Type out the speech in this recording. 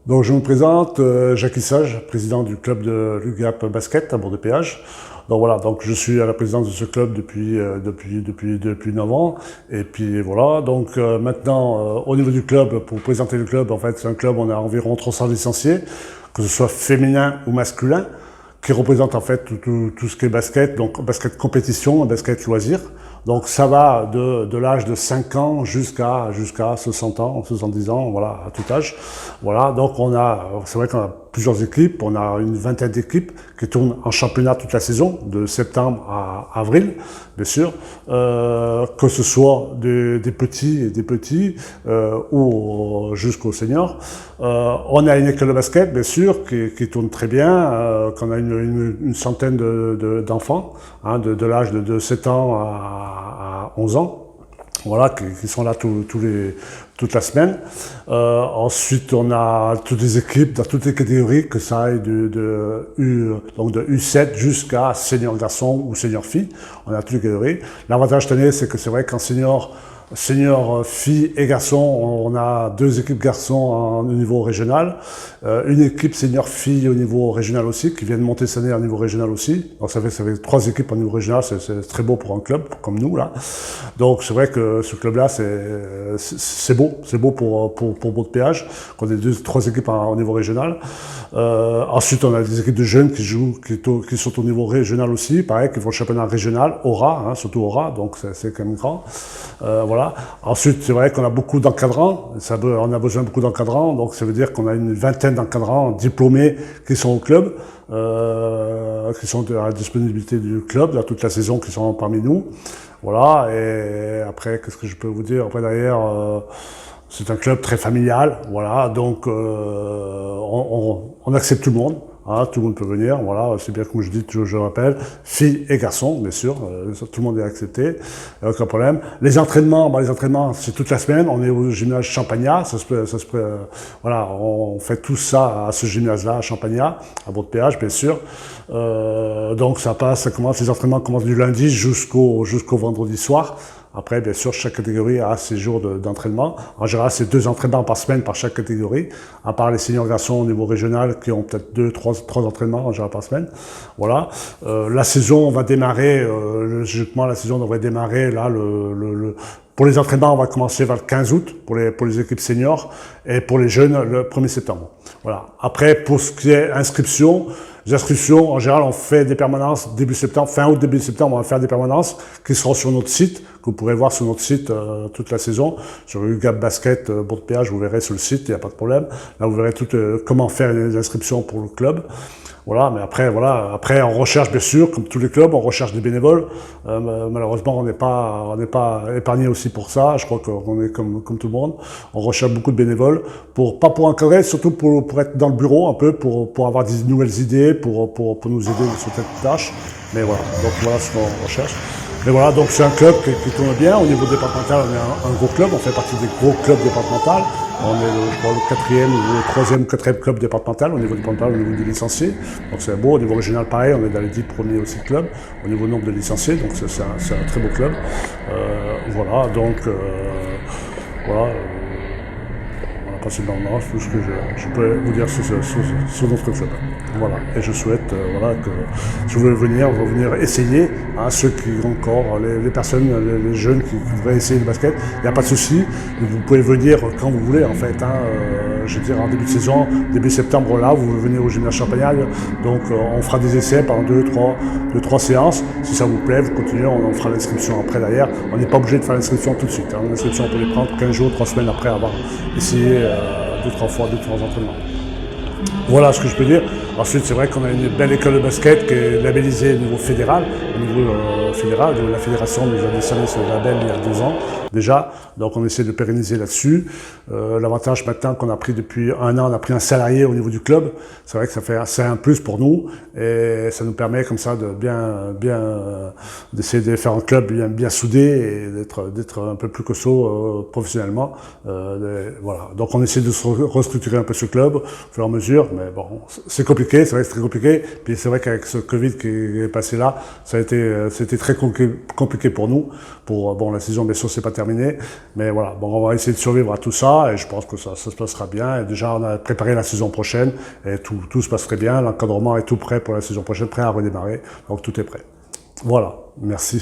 Donc je me présente, Jacques Sage, président du club de l'UGAP Basket à Bourg-de-Péage. Donc voilà, donc je suis à la présidence de ce club depuis 9 ans. Et puis voilà, donc maintenant au niveau du club, pour présenter le club, en fait c'est un club, on a environ 300 licenciés, que ce soit féminin ou masculin, qui représente en fait tout ce qui est basket, donc basket compétition, basket loisir. Donc ça va de l'âge de 5 ans jusqu'à 60 ans, 70 ans, voilà, à tout âge. Voilà, donc c'est vrai qu'on a plusieurs équipes, on a une vingtaine d'équipes qui tournent en championnat toute la saison, de septembre à avril, bien sûr, que ce soit des petits ou jusqu'aux seniors. On a une école de basket, bien sûr, qui tourne très bien, qu'on a une centaine d'enfants, hein, de l'âge de 7 ans à 11 ans. Voilà, qui sont là toute la semaine. Ensuite, on a toutes les équipes dans toutes les catégories, que ça aille donc de U7 jusqu'à senior garçon ou senior fille. On a toutes les catégories. L'avantage cette année, c'est que c'est vrai qu'en senior filles et garçons, on a 2 équipes garçons au niveau régional, une équipe senior filles au niveau régional aussi, qui vient de monter cette année au niveau régional aussi. Donc ça fait 3 équipes au niveau régional, c'est très beau pour un club comme nous là. Donc c'est vrai que ce club-là, c'est beau pour Bourg-de-Péage, qu'on ait 3 équipes au niveau régional. Ensuite, on a des équipes de jeunes qui sont au niveau régional aussi, pareil, qui font le championnat régional, Aura, hein, surtout Aura, donc c'est quand même grand. Voilà. Ensuite, c'est vrai qu'on a beaucoup d'encadrants, on a besoin de beaucoup d'encadrants, donc ça veut dire qu'on a une vingtaine d'encadrants diplômés qui sont au club, qui sont à la disponibilité du club, dans toute la saison, qui sont parmi nous. Voilà, et après, qu'est-ce que je peux vous dire? Après, derrière, c'est un club très familial, voilà, donc on accepte tout le monde. Hein, tout le monde peut venir, voilà, c'est bien comme je dis, je rappelle, filles et garçons, bien sûr, tout le monde est accepté, aucun problème. Les entraînements, c'est toute la semaine, on est au gymnase Champagnat, voilà, on fait tout ça à ce gymnase-là, à Champagnat, à Bourg-de-Péage, bien sûr. Donc les entraînements commencent du lundi jusqu'au vendredi soir. Après, bien sûr, chaque catégorie a ses jours d'entraînement. En général, c'est 2 entraînements par semaine par chaque catégorie, à part les seniors garçons au niveau régional qui ont peut-être 3 entraînements en général par semaine. Voilà. La saison va démarrer, logiquement, la saison devrait démarrer là, pour les entraînements, on va commencer vers le 15 août pour les équipes seniors et pour les jeunes le 1er septembre. Voilà. Après, pour ce qui est les inscriptions, en général, on fait des permanences début septembre, fin août, début septembre, on va faire des permanences qui seront sur notre site, que vous pourrez voir sur notre site toute la saison. Sur UGAP Basket Bourg-de-Péage, vous verrez sur le site, il n'y a pas de problème. Là, vous verrez comment faire les inscriptions pour le club. Voilà, mais après, on recherche, bien sûr, comme tous les clubs, on recherche des bénévoles. Malheureusement, on n'est pas épargné aussi pour ça. Je crois qu'on est comme tout le monde. On recherche beaucoup de bénévoles, pas pour encadrer, surtout pour être dans le bureau un peu, pour avoir des nouvelles idées, pour nous aider sur cette tâche. Mais voilà, donc voilà ce qu'on recherche. Mais voilà, donc c'est un club qui tourne bien. Au niveau départemental, on est un gros club, on fait partie des gros clubs départementaux. On est le 4e ou le 3e ou 4e club départemental au niveau départemental, au niveau des licenciés. Donc c'est beau. Au niveau régional, pareil, on est dans les 10 premiers aussi clubs au niveau nombre de licenciés. Donc c'est un très beau club. Voilà, donc voilà. On a passé dans le Nord, tout ce que je peux vous dire sur notre club. Voilà. Et je souhaite que si vous voulez venir essayer, hein, ceux qui ont encore, les personnes, les jeunes qui voudraient essayer le basket, il n'y a pas de souci. Vous pouvez venir quand vous voulez en fait. Hein, je veux dire en début de saison, début septembre là, vous venez au gymnase Champagnat. Donc on fera des essais pendant 2-3 séances. Si ça vous plaît, vous continuez, on fera l'inscription après derrière. On n'est pas obligé de faire l'inscription tout de suite. Hein. L'inscription on peut les prendre 15 jours, 3 semaines après avoir essayé 2-3 fois, 2-3 entraînements. Voilà ce que je peux dire. Ensuite, c'est vrai qu'on a une belle école de basket qui est labellisée au niveau fédéral. Au niveau fédéral, la fédération nous a décerné ce label il y a 2 ans déjà. Donc on essaie de pérenniser là-dessus. L'avantage maintenant qu'on a pris depuis 1 an, on a pris un salarié au niveau du club. C'est vrai que c'est un plus pour nous et ça nous permet comme ça de d'essayer de faire un club bien soudé et d'être un peu plus costaud professionnellement. Voilà. Donc on essaie de se restructurer un peu ce club au fur et à mesure, mais bon, c'est compliqué. compliqué, c'est vrai que c'est très compliqué. Puis c'est vrai qu'avec ce Covid qui est passé là, c'était très compliqué pour nous. Bon, la saison, bien sûr, c'est pas terminé. Mais voilà, bon, on va essayer de survivre à tout ça et je pense que ça se passera bien. Et déjà, on a préparé la saison prochaine et tout se passerait bien. L'encadrement est tout prêt pour la saison prochaine, prêt à redémarrer. Donc tout est prêt. Voilà, merci.